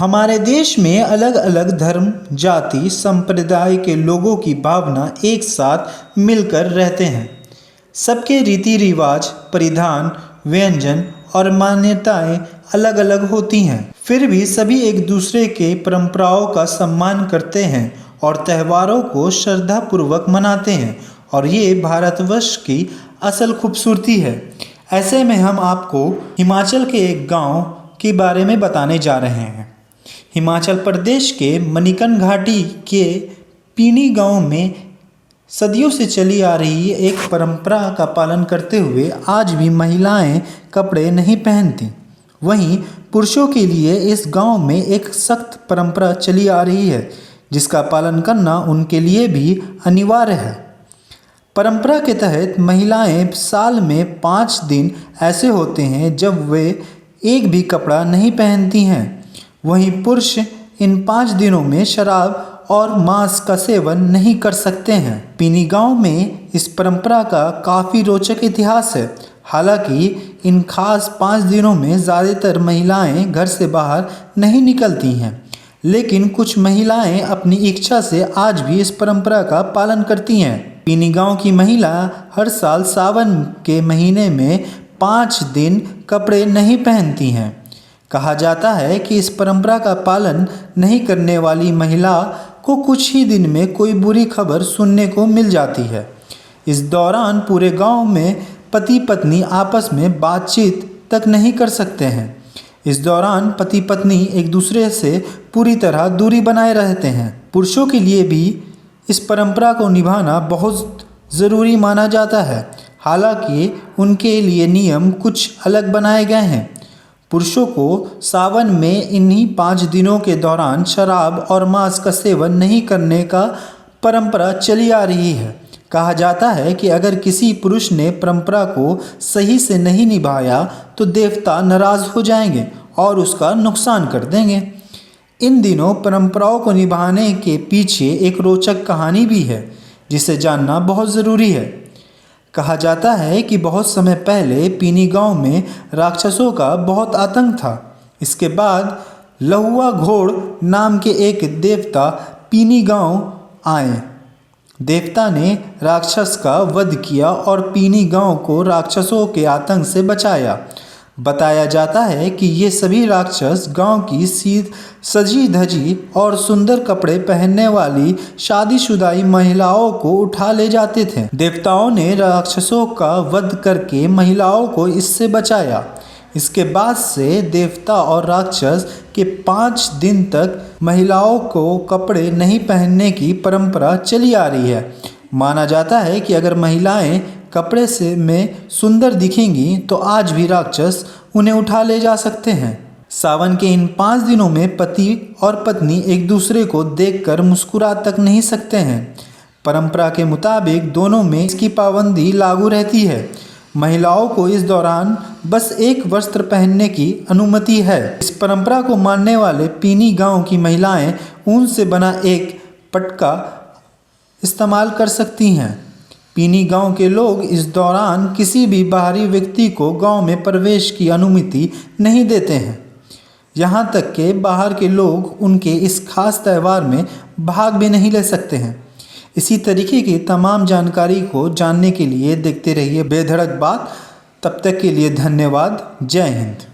हमारे देश में अलग अलग धर्म, जाति, संप्रदाय के लोगों की भावना एक साथ मिलकर रहते हैं। सबके रीति रिवाज, परिधान, व्यंजन और मान्यताएं अलग अलग होती हैं। फिर भी सभी एक दूसरे के परंपराओं का सम्मान करते हैं और त्योहारों को श्रद्धापूर्वक मनाते हैं, और ये भारतवर्ष की असल खूबसूरती है। ऐसे में हम आपको हिमाचल के एक गांव के बारे में बताने जा रहे हैं। हिमाचल प्रदेश के मणिकर्ण घाटी के पीनी गांव में सदियों से चली आ रही एक परंपरा का पालन करते हुए आज भी महिलाएं कपड़े नहीं पहनती। वहीं पुरुषों के लिए इस गांव में एक सख्त परंपरा चली आ रही है, जिसका पालन करना उनके लिए भी अनिवार्य है। परंपरा के तहत महिलाएं साल में 5 दिन ऐसे होते हैं जब वे एक भी कपड़ा नहीं पहनती हैं। वहीं पुरुष इन 5 दिनों में शराब और मांस का सेवन नहीं कर सकते हैं। पीनी गांव में इस परंपरा का काफ़ी रोचक इतिहास है। हालांकि इन खास 5 दिनों में ज़्यादातर महिलाएं घर से बाहर नहीं निकलती हैं, लेकिन कुछ महिलाएं अपनी इच्छा से आज भी इस परंपरा का पालन करती हैं। पीनी गांव की महिला हर साल सावन के महीने में 5 दिन कपड़े नहीं पहनती हैं। कहा जाता है कि इस परंपरा का पालन नहीं करने वाली महिला को कुछ ही दिन में कोई बुरी खबर सुनने को मिल जाती है। इस दौरान पूरे गांव में पति पत्नी आपस में बातचीत तक नहीं कर सकते हैं। इस दौरान पति पत्नी एक दूसरे से पूरी तरह दूरी बनाए रहते हैं। पुरुषों के लिए भी इस परंपरा को निभाना बहुत ज़रूरी माना जाता है। हालांकि उनके लिए नियम कुछ अलग बनाए गए हैं। पुरुषों को सावन में इन्हीं 5 दिनों के दौरान शराब और मांस का सेवन नहीं करने का परंपरा चली आ रही है। कहा जाता है कि अगर किसी पुरुष ने परंपरा को सही से नहीं निभाया तो देवता नाराज़ हो जाएंगे और उसका नुकसान कर देंगे। इन दिनों परंपराओं को निभाने के पीछे एक रोचक कहानी भी है, जिसे जानना बहुत ज़रूरी है। कहा जाता है कि बहुत समय पहले पीनी गांव में राक्षसों का बहुत आतंक था। इसके बाद लहुआ घोड़ नाम के एक देवता पीनी गांव आए। देवता ने राक्षस का वध किया और पीनी गांव को राक्षसों के आतंक से बचाया। बताया जाता है कि ये सभी राक्षस गांव की सजी धजी और सुंदर कपड़े पहनने वाली शादीशुदा महिलाओं को उठा ले जाते थे। देवताओं ने राक्षसों का वध करके महिलाओं को इससे बचाया। इसके बाद से देवता और राक्षस के 5 दिन तक महिलाओं को कपड़े नहीं पहनने की परंपरा चली आ रही है। माना जाता है कि अगर महिलाएं कपड़े से में सुंदर दिखेंगी तो आज भी राक्षस उन्हें उठा ले जा सकते हैं। सावन के इन 5 दिनों में पति और पत्नी एक दूसरे को देखकर मुस्कुरा तक नहीं सकते हैं। परंपरा के मुताबिक दोनों में इसकी पाबंदी लागू रहती है। महिलाओं को इस दौरान बस एक वस्त्र पहनने की अनुमति है। इस परंपरा को मानने वाले पीनी गांव की महिलाएं ऊन से बना एक पटका इस्तेमाल कर सकती हैं। पीनी गांव के लोग इस दौरान किसी भी बाहरी व्यक्ति को गांव में प्रवेश की अनुमति नहीं देते हैं। यहाँ तक कि बाहर के लोग उनके इस खास त्यौहार में भाग भी नहीं ले सकते हैं। इसी तरीके की तमाम जानकारी को जानने के लिए देखते रहिए बेधड़क बात। तब तक के लिए धन्यवाद। जय हिंद।